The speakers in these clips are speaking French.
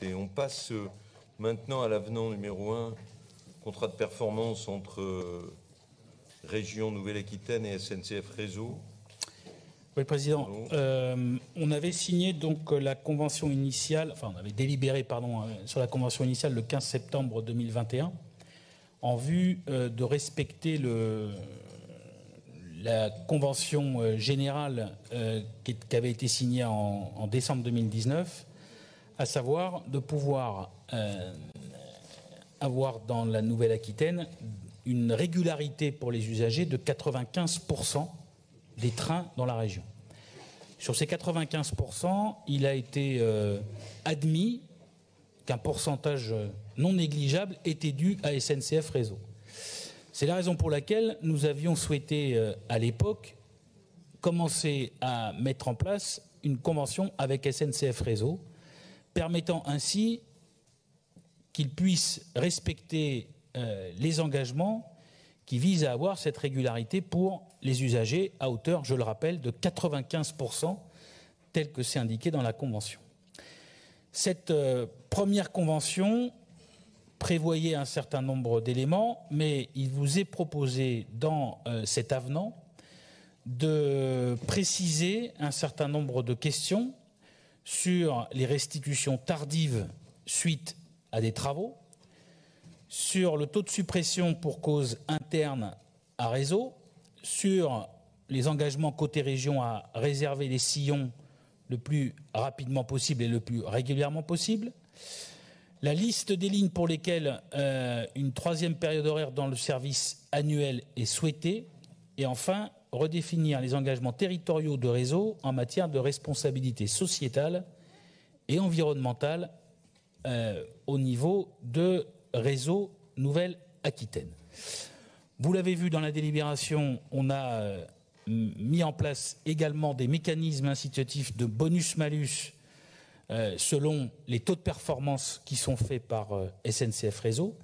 adopté. On passe maintenant à l'avenant numéro 1, contrat de performance entre Région Nouvelle-Aquitaine et SNCF Réseau. Oui, Président. On avait signé donc la convention initiale, enfin on avait délibéré, pardon, sur la convention initiale le 15 septembre 2021 en vue de respecter la convention générale qui avait été signée en décembre 2019, à savoir de pouvoir avoir dans la Nouvelle-Aquitaine une régularité pour les usagers de 95% des trains dans la région. Sur ces 95%, il a été admis qu'un pourcentage non négligeable était dû à SNCF Réseau. C'est la raison pour laquelle nous avions souhaité, à l'époque, commencer à mettre en place une convention avec SNCF Réseau, permettant ainsi qu'ils puissent respecter les engagements qui visent à avoir cette régularité pour les usagers à hauteur, je le rappelle, de 95%, tel que c'est indiqué dans la convention. Cette première convention prévoyait un certain nombre d'éléments, mais il vous est proposé dans cet avenant de préciser un certain nombre de questions sur les restitutions tardives suite à des travaux, sur le taux de suppression pour cause interne à réseau, sur les engagements côté région à réserver les sillons le plus rapidement possible et le plus régulièrement possible, la liste des lignes pour lesquelles une troisième période horaire dans le service annuel est souhaitée, et enfin redéfinir les engagements territoriaux de réseau en matière de responsabilité sociétale et environnementale au niveau de Réseau Nouvelle-Aquitaine. Vous l'avez vu dans la délibération, on a mis en place également des mécanismes incitatifs de bonus-malus selon les taux de performance qui sont faits par SNCF Réseau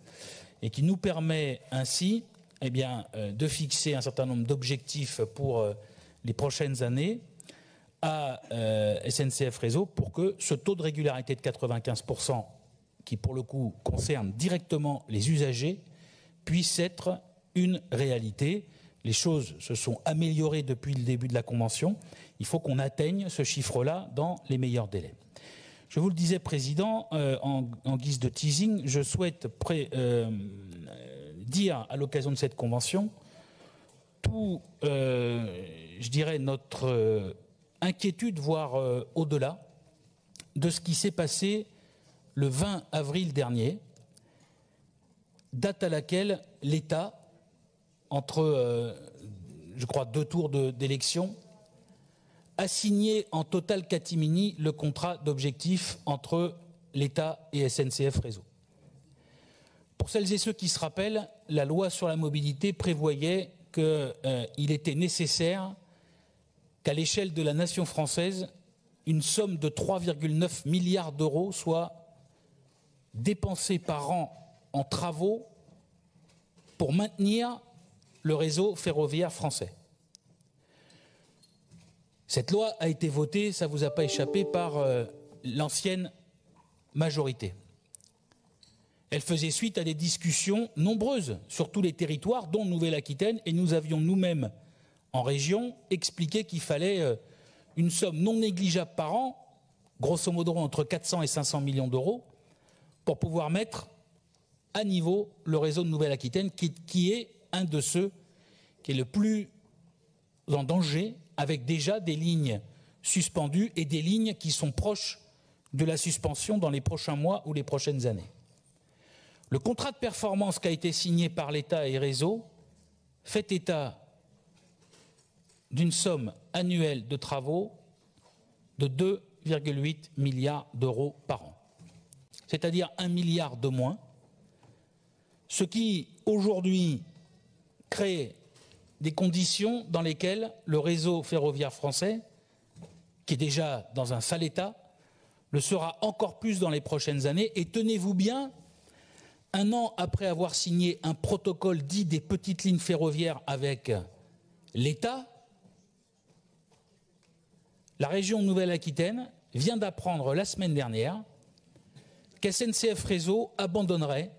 et qui nous permet ainsi de fixer un certain nombre d'objectifs pour les prochaines années à SNCF Réseau pour que ce taux de régularité de 95%, qui pour le coup concerne directement les usagers, puisse être une réalité. Les choses se sont améliorées depuis le début de la convention. Il faut qu'on atteigne ce chiffre-là dans les meilleurs délais. Je vous le disais, Président, en guise de teasing, je souhaite dire à l'occasion de cette convention tout, je dirais, notre inquiétude, voire au-delà, de ce qui s'est passé le 20 avril dernier, date à laquelle l'État, entre, je crois, 2 tours d'élection, a signé en totale catimini le contrat d'objectif entre l'État et SNCF Réseau. Pour celles et ceux qui se rappellent, la loi sur la mobilité prévoyait qu'il était nécessaire qu'à l'échelle de la nation française, une somme de 3,9 milliards d'euros soit dépensés par an en travaux pour maintenir le réseau ferroviaire français. Cette loi a été votée, ça ne vous a pas échappé, par l'ancienne majorité. Elle faisait suite à des discussions nombreuses sur tous les territoires, dont Nouvelle-Aquitaine, et nous avions nous-mêmes, en région, expliqué qu'il fallait une somme non négligeable par an, grosso modo entre 400 et 500 millions d'euros, pour pouvoir mettre à niveau le réseau de Nouvelle-Aquitaine, qui est un de ceux qui est le plus en danger, avec déjà des lignes suspendues et des lignes qui sont proches de la suspension dans les prochains mois ou les prochaines années. Le contrat de performance qui a été signé par l'État et Réseau fait état d'une somme annuelle de travaux de 2,8 milliards d'euros par an, c'est-à-dire 1 milliard de moins, ce qui aujourd'hui crée des conditions dans lesquelles le réseau ferroviaire français, qui est déjà dans un sale état, le sera encore plus dans les prochaines années. Et tenez-vous bien, 1 an après avoir signé un protocole dit des petites lignes ferroviaires avec l'État, la région Nouvelle-Aquitaine vient d'apprendre la semaine dernière qu'SNCF Réseau abandonnerait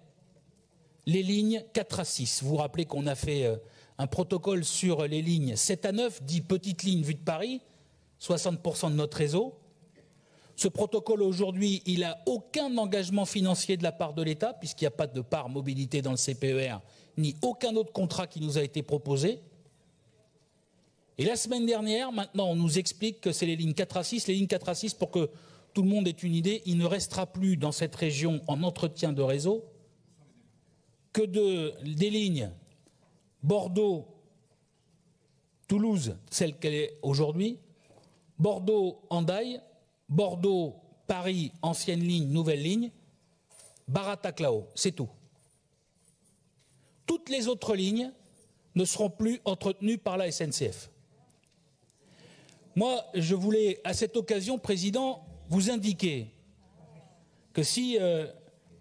les lignes 4 à 6. Vous vous rappelez qu'on a fait un protocole sur les lignes 7 à 9, dit petites lignes vues de Paris, 60% de notre réseau. Ce protocole aujourd'hui, il n'a aucun engagement financier de la part de l'État, puisqu'il n'y a pas de part mobilité dans le CPER, ni aucun autre contrat qui nous a été proposé. Et la semaine dernière, maintenant, on nous explique que c'est les lignes 4 à 6. Les lignes 4 à 6, pour que tout le monde ait une idée, il ne restera plus dans cette région en entretien de réseau que des lignes Bordeaux-Toulouse, celle qu'elle est aujourd'hui, Bordeaux-Hendaye, Bordeaux-Paris, ancienne ligne, nouvelle ligne, Baratak-Lao, c'est tout. Toutes les autres lignes ne seront plus entretenues par la SNCF. Moi, je voulais, à cette occasion, Président, vous indiquer que si,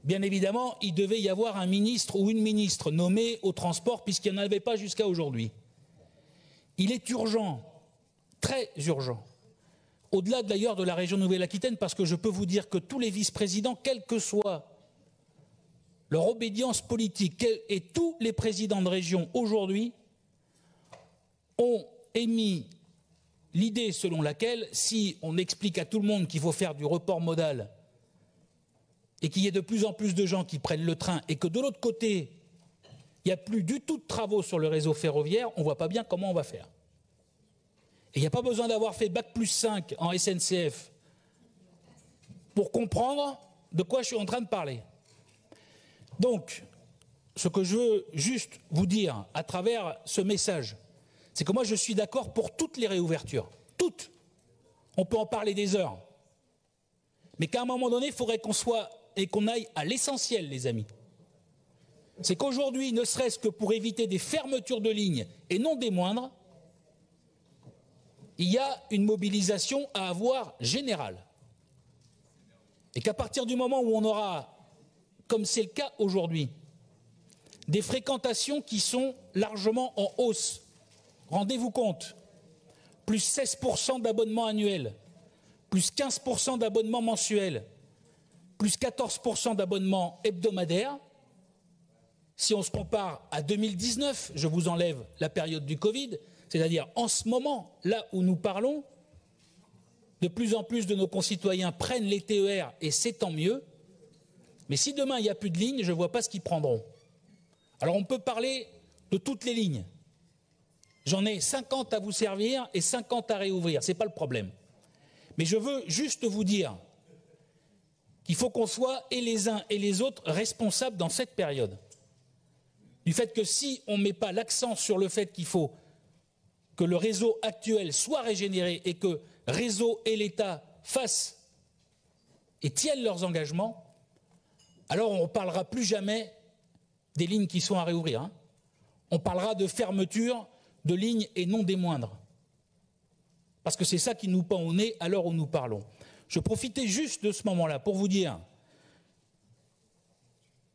bien évidemment, il devait y avoir un ministre ou une ministre nommée au transport, puisqu'il n'y en avait pas jusqu'à aujourd'hui, il est urgent, très urgent, au-delà d'ailleurs de la région Nouvelle-Aquitaine, parce que je peux vous dire que tous les vice-présidents, quelle que soit leur obédience politique, et tous les présidents de région aujourd'hui ont émis l'idée selon laquelle, si on explique à tout le monde qu'il faut faire du report modal et qu'il y ait de plus en plus de gens qui prennent le train et que de l'autre côté, il n'y a plus du tout de travaux sur le réseau ferroviaire, on ne voit pas bien comment on va faire. Et il n'y a pas besoin d'avoir fait Bac+5 en SNCF pour comprendre de quoi je suis en train de parler. Donc, ce que je veux juste vous dire à travers ce message, c'est que moi je suis d'accord pour toutes les réouvertures. Toutes. On peut en parler des heures. Mais qu'à un moment donné, il faudrait qu'on soit et qu'on aille à l'essentiel, les amis. C'est qu'aujourd'hui, ne serait-ce que pour éviter des fermetures de lignes, et non des moindres, il y a une mobilisation à avoir générale. Et qu'à partir du moment où on aura, comme c'est le cas aujourd'hui, des fréquentations qui sont largement en hausse, rendez-vous compte, plus 16% d'abonnements annuels, plus 15% d'abonnements mensuels, plus 14% d'abonnements hebdomadaires. Si on se compare à 2019, je vous enlève la période du Covid, c'est-à-dire en ce moment, là où nous parlons, de plus en plus de nos concitoyens prennent les TER et c'est tant mieux. Mais si demain il n'y a plus de lignes, je ne vois pas ce qu'ils prendront. Alors on peut parler de toutes les lignes. J'en ai 50 à vous servir et 50 à réouvrir, ce n'est pas le problème. Mais je veux juste vous dire qu'il faut qu'on soit et les uns et les autres responsables dans cette période. Du fait que si on ne met pas l'accent sur le fait qu'il faut que le réseau actuel soit régénéré et que réseau et l'État fassent et tiennent leurs engagements, alors on ne parlera plus jamais des lignes qui sont à réouvrir. Hein. On parlera de fermeture de lignes et non des moindres. Parce que c'est ça qui nous pend au nez à l'heure où nous parlons. Je profitais juste de ce moment-là pour vous dire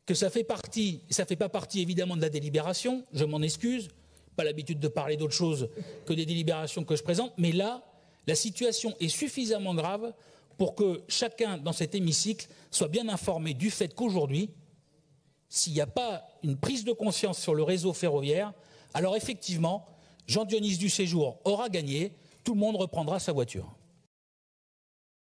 que ça fait partie, ça ne fait pas partie évidemment de la délibération, je m'en excuse, pas l'habitude de parler d'autre chose que des délibérations que je présente, mais là, la situation est suffisamment grave pour que chacun dans cet hémicycle soit bien informé du fait qu'aujourd'hui, s'il n'y a pas une prise de conscience sur le réseau ferroviaire, alors effectivement, Jean-Dionys du Séjour aura gagné, tout le monde reprendra sa voiture.